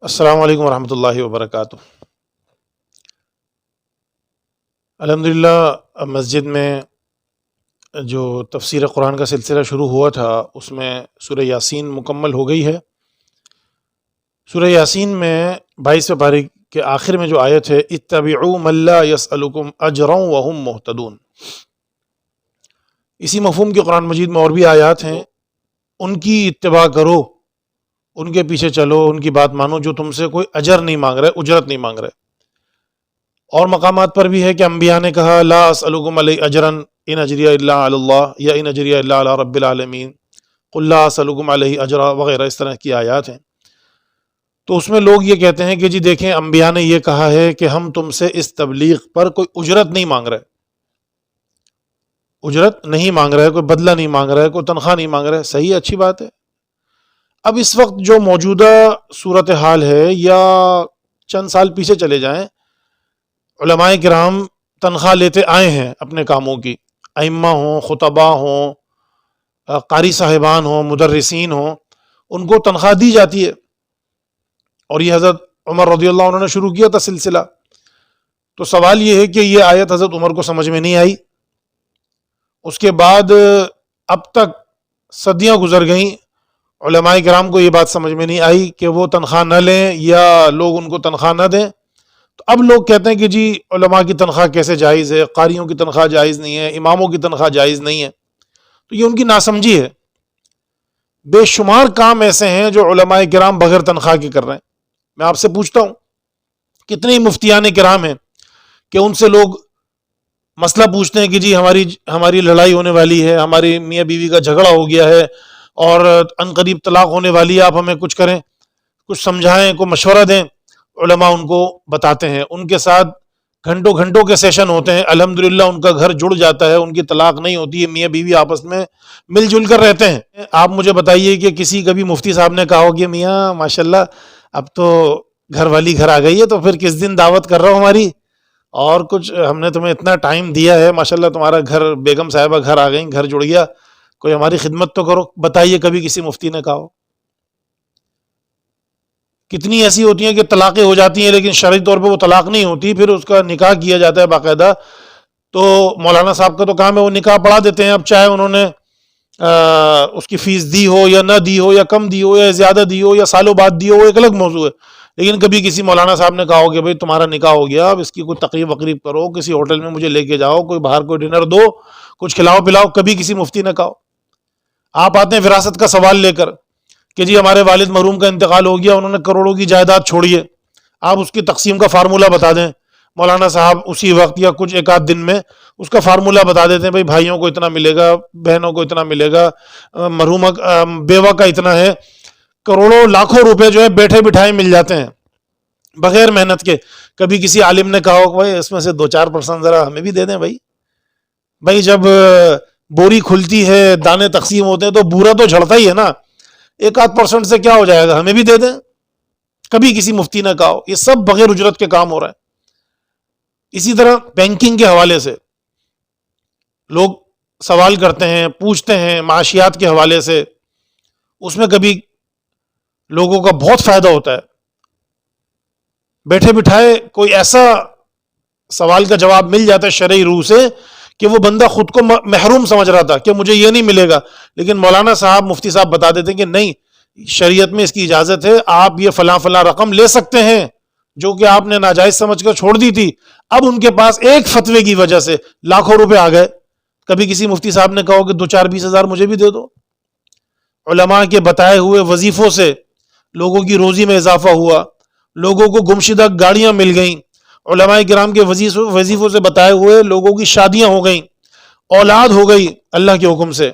السلام علیکم ورحمۃ اللہ وبرکاتہ۔ الحمدللہ مسجد میں جو تفسیر قرآن کا سلسلہ شروع ہوا تھا اس میں سورہ یاسین مکمل ہو گئی ہے۔ سورہ یاسین میں 22ویں پارے کے آخر میں جو آیت ہے اتبعوا من لا یسألکم اجرا وهم مہتدون، اسی مفہوم کے قرآن مجید میں اور بھی آیات ہیں، ان کی اتباع کرو، ان کے پیچھے چلو، ان کی بات مانو جو تم سے کوئی اجر نہیں مانگ رہے، اجرت نہیں مانگ رہے۔ اور مقامات پر بھی ہے کہ انبیاء نے کہا لا اسألکم علیہ اجرا ان اجریہ الا علی اللہ یا ان اجریہ الا علی رب العالمین قل لا اسألکم علیہ اجرا وغیرہ، اس طرح کی آیات ہیں۔ تو اس میں لوگ یہ کہتے ہیں کہ جی دیکھیں انبیاء نے یہ کہا ہے کہ ہم تم سے اس تبلیغ پر کوئی اجرت نہیں مانگ رہے، اجرت نہیں مانگ رہے، کوئی بدلہ نہیں مانگ رہے، کوئی تنخواہ نہیں مانگ رہے۔ صحیح، اچھی بات ہے۔ اب اس وقت جو موجودہ صورتحال ہے یا چند سال پیچھے چلے جائیں، علماء کرام تنخواہ لیتے آئے ہیں اپنے کاموں کی، ائمہ ہوں، خطباء ہوں، قاری صاحبان ہوں، مدرسین ہوں، ان کو تنخواہ دی جاتی ہے۔ اور یہ حضرت عمر رضی اللہ عنہ نے شروع کیا تھا سلسلہ۔ تو سوال یہ ہے کہ یہ آیت حضرت عمر کو سمجھ میں نہیں آئی، اس کے بعد اب تک صدیاں گزر گئیں، علماء کرام کو یہ بات سمجھ میں نہیں آئی کہ وہ تنخواہ نہ لیں یا لوگ ان کو تنخواہ نہ دیں۔ تو اب لوگ کہتے ہیں کہ جی علماء کی تنخواہ کیسے جائز ہے، قاریوں کی تنخواہ جائز نہیں ہے، اماموں کی تنخواہ جائز نہیں ہے۔ تو یہ ان کی ناسمجھی ہے۔ بے شمار کام ایسے ہیں جو علماء کرام بغیر تنخواہ کے کر رہے ہیں۔ میں آپ سے پوچھتا ہوں کتنے مفتیان کرام ہیں کہ ان سے لوگ مسئلہ پوچھتے ہیں کہ جی ہماری لڑائی ہونے والی ہے، ہماری میاں بیوی کا جھگڑا ہو گیا ہے اور عنقریب طلاق ہونے والی ہے، آپ ہمیں کچھ کریں، کچھ سمجھائیں، کوئی مشورہ دیں۔ علماء ان کو بتاتے ہیں، ان کے ساتھ گھنٹوں گھنٹوں کے سیشن ہوتے ہیں، الحمدللہ ان کا گھر جڑ جاتا ہے، ان کی طلاق نہیں ہوتی ہے، میاں بیوی آپس میں مل جل کر رہتے ہیں۔ آپ مجھے بتائیے کہ کسی کبھی مفتی صاحب نے کہا ہو کہ میاں ماشاءاللہ اب تو گھر والی گھر آ گئی ہے تو پھر کس دن دعوت کر رہا ہو ہماری، اور کچھ ہم نے تمہیں اتنا ٹائم دیا ہے، ماشاءاللہ تمہارا گھر، بیگم صاحبہ گھر آ گئیں، گھر جڑ گیا، کوئی ہماری خدمت تو کرو۔ بتائیے کبھی کسی مفتی نے کہا ہو؟ کتنی ایسی ہوتی ہیں کہ طلاقیں ہو جاتی ہیں لیکن شرعی طور پہ وہ طلاق نہیں ہوتی، پھر اس کا نکاح کیا جاتا ہے باقاعدہ۔ تو مولانا صاحب کا تو کام ہے وہ نکاح پڑھا دیتے ہیں، اب چاہے انہوں نے اس کی فیس دی ہو یا نہ دی ہو یا کم دی ہو یا زیادہ دی ہو یا سالوں بعد دی ہو، وہ ایک الگ موضوع ہے۔ لیکن کبھی کسی مولانا صاحب نے کہا ہو کہ بھئی تمہارا نکاح ہو گیا، اب اس کی کوئی تقریب وقریب کرو، کسی ہوٹل میں مجھے لے کے جاؤ، کوئی باہر کوئی ڈنر دو، کچھ کھلاؤ پلاؤ، کبھی کسی مفتی نے کہا ہو؟ آپ آتے ہیں وراثت کا سوال لے کر کہ جی ہمارے والد مرحوم کا انتقال ہو گیا، انہوں نے کروڑوں کی جائیداد چھوڑی ہے، آپ اس کی تقسیم کا فارمولہ بتا دیں۔ مولانا صاحب اسی وقت یا کچھ ایک آدھ دن میں اس کا فارمولہ بتا دیتے ہیں، بھائی بھائیوں کو اتنا ملے گا، بہنوں کو اتنا ملے گا، مرحومہ بیوہ کا اتنا ہے۔ کروڑوں لاکھوں روپے جو ہے بیٹھے بٹھائے مل جاتے ہیں بغیر محنت کے۔ کبھی کسی عالم نے کہا ہو بھائی اس میں سے 2-4% ذرا ہمیں بھی دے دیں بھائی جب بوری کھلتی ہے، دانے تقسیم ہوتے ہیں تو بورا تو جھڑتا ہی ہے نا، 1-8% سے کیا ہو جائے گا، ہمیں بھی دے دیں۔ کبھی کسی مفتی نے کہا ہو؟ یہ سب بغیر اجرت کے کام ہو رہا ہے۔ اسی طرح بینکنگ کے حوالے سے لوگ سوال کرتے ہیں، پوچھتے ہیں معاشیات کے حوالے سے، اس میں کبھی لوگوں کا بہت فائدہ ہوتا ہے۔ بیٹھے بٹھائے کوئی ایسا سوال کا جواب مل جاتا ہے شرعی روح سے کہ وہ بندہ خود کو محروم سمجھ رہا تھا کہ مجھے یہ نہیں ملے گا، لیکن مولانا صاحب، مفتی صاحب بتا دیتے ہیں کہ نہیں، شریعت میں اس کی اجازت ہے، آپ یہ فلاں فلاں رقم لے سکتے ہیں جو کہ آپ نے ناجائز سمجھ کر چھوڑ دی تھی۔ اب ان کے پاس ایک فتوے کی وجہ سے لاکھوں روپے آ گئے۔ کبھی کسی مفتی صاحب نے کہا کہ 2-4-20 ہزار مجھے بھی دے دو۔ علماء کے بتائے ہوئے وظیفوں سے لوگوں کی روزی میں اضافہ ہوا، لوگوں کو گمشدہ گاڑیاں مل گئیں، علماء کرام کے وظیفوں سے بتائے ہوئے لوگوں کی شادیاں ہو گئیں، اولاد ہو گئی اللہ کے حکم سے۔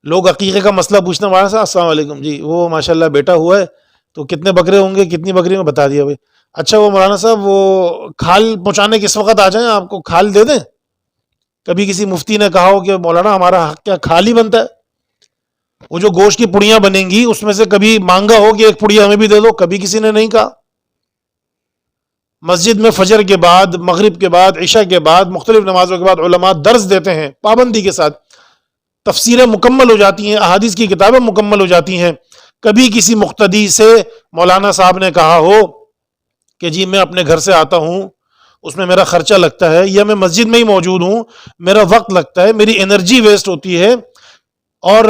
لوگ عقیقے کا مسئلہ پوچھنا، مولانا صاحب السلام علیکم، جی وہ ماشاءاللہ بیٹا ہوا ہے تو کتنے بکرے ہوں گے، کتنی بکری میں بتا دیا بھائی۔ اچھا وہ مولانا صاحب وہ کھال پہنچانے کس وقت آ جائیں، آپ کو کھال دے دیں؟ کبھی کسی مفتی نے کہا ہو کہ مولانا ہمارا حق کیا کھال ہی بنتا ہے؟ وہ جو گوشت کی پڑیاں بنیں گی اس میں سے کبھی مانگا ہو کہ ایک پڑیا ہمیں بھی دے دو؟ کبھی کسی نے نہیں کہا۔ مسجد میں فجر کے بعد، مغرب کے بعد، عشاء کے بعد، مختلف نمازوں کے بعد علماء درس دیتے ہیں پابندی کے ساتھ، تفسیریں مکمل ہو جاتی ہیں، احادیث کی کتابیں مکمل ہو جاتی ہیں، کبھی کسی مقتدی سے مولانا صاحب نے کہا ہو کہ جی میں اپنے گھر سے آتا ہوں، اس میں میرا خرچہ لگتا ہے، یا میں مسجد میں ہی موجود ہوں، میرا وقت لگتا ہے، میری انرجی ویسٹ ہوتی ہے، اور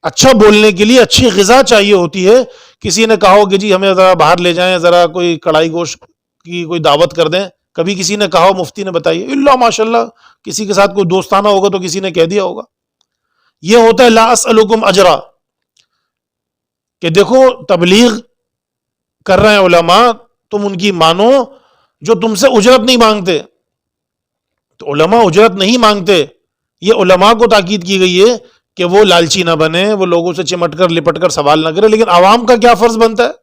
اچھا بولنے کے لیے اچھی غذا چاہیے ہوتی ہے، کسی نے کہا ہو کہ جی ہمیں ذرا باہر لے جائیں، ذرا کوئی کڑھائی گوشت کی کوئی دعوت کر دیں، کبھی کسی نے کہا ہو، مفتی نے بتائی اللہ ماشاء اللہ، کسی کے ساتھ کوئی دوستانہ ہوگا تو کسی نے کہہ دیا ہوگا. یہ ہوتا ہے لا اسألکم اجرا، کہ دیکھو تبلیغ کر رہے ہیں علماء، تم ان کی مانو جو تم سے اجرت نہیں مانگتے. تو علماء اجرت نہیں مانگتے، یہ علماء کو تاکید کی گئی ہے کہ وہ لالچی نہ بنے، وہ لوگوں سے چمٹ کر لپٹ کر سوال نہ کرے. لیکن عوام کا کیا فرض بنتا ہے؟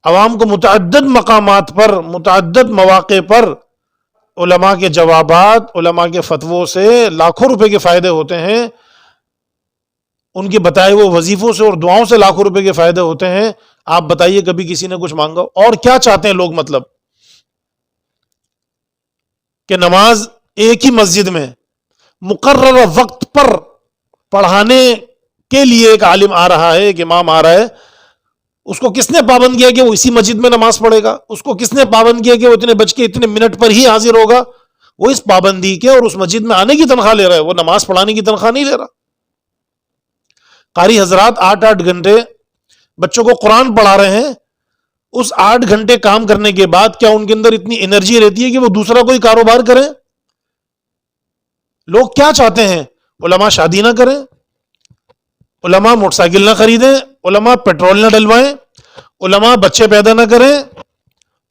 عوام کو متعدد مقامات پر، متعدد مواقع پر علماء کے جوابات، علماء کے فتووں سے لاکھوں روپے کے فائدے ہوتے ہیں، ان کے بتائے ہوئے وظیفوں سے اور دعاؤں سے لاکھوں روپے کے فائدے ہوتے ہیں. آپ بتائیے کبھی کسی نے کچھ مانگا؟ اور کیا چاہتے ہیں لوگ؟ مطلب کہ نماز ایک ہی مسجد میں مقررہ وقت پر پڑھانے کے لیے ایک عالم آ رہا ہے، ایک امام آ رہا ہے، اس کو کس نے پابند کیا کہ وہ اسی مسجد میں نماز پڑھے گا؟ اس کو کس نے پابند کیا کہ وہ اتنے بج کے اتنے منٹ پر ہی حاضر ہوگا؟ وہ اس پابندی کے اور اس مسجد میں آنے کی تنخواہ لے رہا ہے، وہ نماز پڑھانے کی تنخواہ نہیں لے رہا. قاری حضرات 8 گھنٹے بچوں کو قرآن پڑھا رہے ہیں، اس 8 گھنٹے کام کرنے کے بعد کیا ان کے اندر اتنی انرجی رہتی ہے کہ وہ دوسرا کوئی کاروبار کریں؟ لوگ کیا چاہتے ہیں؟ علماء شادی نہ کریں، علماء موٹر سائیکل نہ خریدیں، علماء پیٹرول نہ ڈلوائیں، علماء بچے پیدا نہ کریں،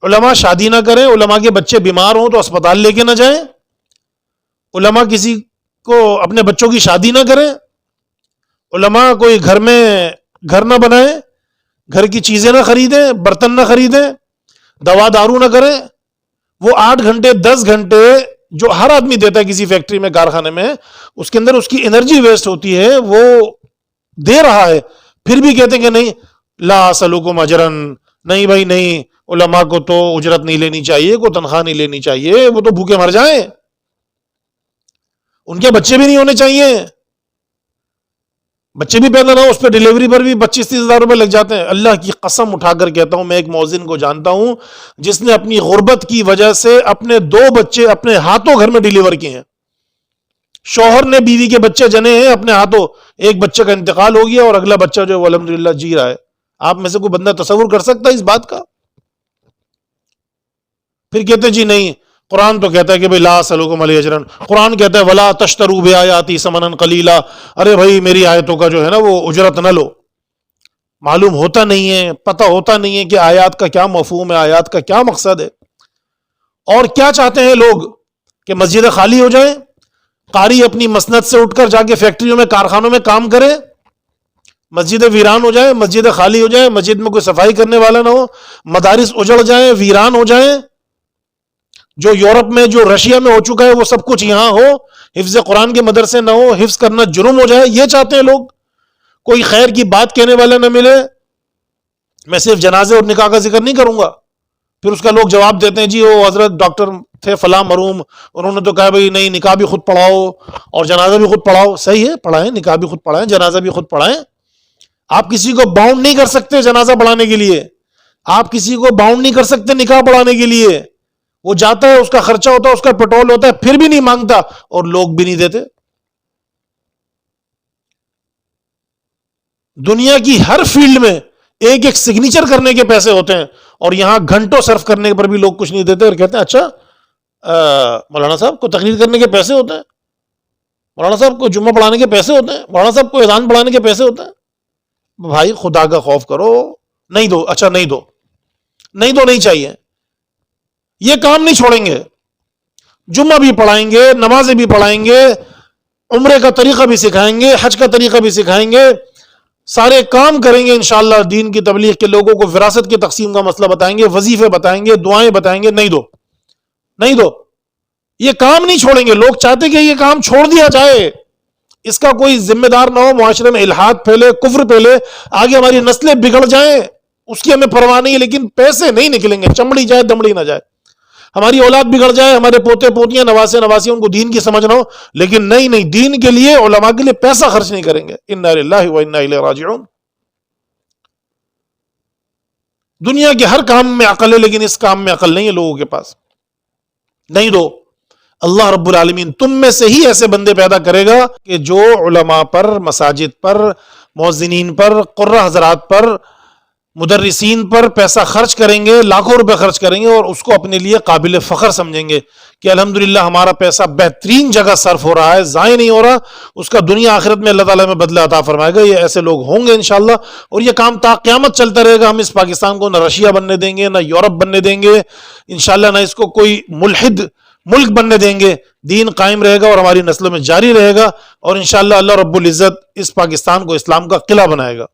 علماء شادی نہ کریں، علماء کے بچے بیمار ہوں تو اسپتال لے کے نہ جائیں، علماء کسی کو اپنے بچوں کی شادی نہ کریں، علماء کوئی گھر میں گھر نہ بنائیں، گھر کی چیزیں نہ خریدیں، برتن نہ خریدیں، دوا دارو نہ کریں. وہ 8 گھنٹے 10 گھنٹے جو ہر آدمی دیتا ہے کسی فیکٹری میں، کارخانے میں، اس کے اندر اس کی انرجی ویسٹ ہوتی ہے، وہ دے رہا ہے، پھر بھی کہتے ہیں کہ نہیں لا اسألکم اجرا، نہیں بھائی نہیں، علماء کو تو اجرت نہیں لینی چاہیے، کوئی تنخواہ نہیں لینی چاہیے، وہ تو بھوکے مر جائیں، ان کے بچے بھی نہیں ہونے چاہیے، بچے بھی پیدا نہ ہو، اس پہ ڈیلیوری پر بھی 25-30 ہزار روپے لگ جاتے ہیں. اللہ کی قسم اٹھا کر کہتا ہوں، میں ایک مؤذن کو جانتا ہوں جس نے اپنی غربت کی وجہ سے اپنے 2 بچے اپنے ہاتھوں گھر میں ڈیلیور کیے ہیں. شوہر نے بیوی کے بچے جنے ہیں اپنے ہاتھوں، ایک بچے کا انتقال ہو گیا اور اگلا بچہ جو ہے الحمدللہ جی رہا ہے. آپ میں سے کوئی بندہ تصور کر سکتا ہے اس بات کا؟ پھر کہتے جی نہیں، قرآن تو کہتا ہے کہ بھئی لا اسألکم علیہ اجرا، قرآن کہتا ہے ولا تشتروا بآیاتی ثمنا قلیلا. ارے بھائی میری آیتوں کا جو ہے نا وہ اجرت نہ لو. معلوم ہوتا نہیں ہے، پتہ ہوتا نہیں ہے کہ آیات کا کیا مفہوم ہے، آیات کا کیا مقصد ہے. اور کیا چاہتے ہیں لوگ؟ کہ مسجدیں خالی ہو جائیں، قاری اپنی مسند سے اٹھ کر جا کے فیکٹریوں میں کارخانوں میں کام کرے، مسجدیں ویران ہو جائیں، مسجدیں خالی ہو جائیں، مسجد میں کوئی صفائی کرنے والا نہ ہو، مدارس اجڑ جائیں، ویران ہو جائیں. جو یورپ میں، جو رشیا میں ہو چکا ہے وہ سب کچھ یہاں ہو، حفظ قرآن کے مدرسے نہ ہو، حفظ کرنا جرم ہو جائے. یہ چاہتے ہیں لوگ. کوئی خیر کی بات کہنے والا نہ ملے. میں صرف جنازے اور نکاح کا ذکر نہیں کروں گا. پھر اس کا لوگ جواب دیتے ہیں جی وہ حضرت ڈاکٹر تھے فلاں مرحوم، انہوں نے تو کہا بھائی نہیں، نکاح بھی خود پڑھاؤ اور جنازہ بھی خود پڑھاؤ. صحیح ہے، پڑھائیں، نکاح بھی خود پڑھائیں، جنازہ بھی خود پڑھائیں. آپ کسی کو باؤنڈ نہیں کر سکتے جنازہ پڑھانے کے لیے، آپ کسی کو باؤنڈ نہیں کر سکتے نکاح پڑھانے کے لیے. وہ جاتا ہے، اس کا خرچہ ہوتا ہے، اس کا پیٹرول ہوتا ہے، پھر بھی نہیں مانگتا اور لوگ بھی نہیں دیتے. دنیا کی ہر فیلڈ میں ایک ایک سگنیچر کرنے کے پیسے ہوتے ہیں، اور یہاں گھنٹوں صرف کرنے پر بھی لوگ کچھ نہیں دیتے اور کہتے ہیں اچھا مولانا صاحب کو تقریر کرنے کے پیسے ہوتے ہیں، مولانا صاحب کو جمعہ پڑھانے کے پیسے ہوتے ہیں، مولانا صاحب کو اذان پڑھانے کے پیسے ہوتے ہیں. بھائی خدا کا خوف کرو. نہیں دو، اچھا نہیں دو، نہیں دو، نہیں چاہیے. یہ کام نہیں چھوڑیں گے. جمعہ بھی پڑھائیں گے، نمازیں بھی پڑھائیں گے، عمرے کا طریقہ بھی سکھائیں گے، حج کا طریقہ بھی سکھائیں گے، سارے کام کریں گے انشاءاللہ. دین کی تبلیغ کے لوگوں کو وراثت کی تقسیم کا مسئلہ بتائیں گے، وظیفے بتائیں گے، دعائیں بتائیں گے. نہیں دو، نہیں دو. یہ کام نہیں چھوڑیں گے. لوگ چاہتے کہ یہ کام چھوڑ دیا جائے، اس کا کوئی ذمہ دار نہ ہو، معاشرے میں الحاد پھیلے، کفر پھیلے، آگے ہماری نسلیں بگڑ جائیں، اس کی ہمیں پرواہ نہیں ہے. لیکن پیسے نہیں نکلیں گے، چمڑی جائے دمڑی نہ جائے. ہماری اولاد بگڑ جائے، ہمارے پوتے پوتیاں نواسے نواسی ان کو دین کی سمجھ نہ ہو، لیکن نہیں، دین کے لیے علماء کے لیے پیسہ خرچ نہیں کریں گے. انا للہ و انا الیہ راجعون. دنیا کے ہر کام میں عقل ہے، لیکن اس کام میں عقل نہیں ہے لوگوں کے پاس. نہیں دو. اللہ رب العالمین تم میں سے ہی ایسے بندے پیدا کرے گا کہ جو علماء پر، مساجد پر، مؤذنین پر، قرہ حضرات پر، مدرسین پر پیسہ خرچ کریں گے، لاکھوں روپے خرچ کریں گے، اور اس کو اپنے لیے قابل فخر سمجھیں گے کہ الحمدللہ ہمارا پیسہ بہترین جگہ صرف ہو رہا ہے، ضائع نہیں ہو رہا. اس کا دنیا آخرت میں اللہ تعالیٰ میں بدلہ عطا فرمائے گا. یہ ایسے لوگ ہوں گے انشاءاللہ، اور یہ کام تا قیامت چلتا رہے گا. ہم اس پاکستان کو نہ رشیا بننے دیں گے، نہ یورپ بننے دیں گے انشاءاللہ، نہ اس کو کوئی ملحد ملک بننے دیں گے. دین قائم رہے گا اور ہماری نسلوں میں جاری رہے گا، اور انشاءاللہ اللہ رب العزت اس پاکستان کو اسلام کا قلعہ بنائے گا.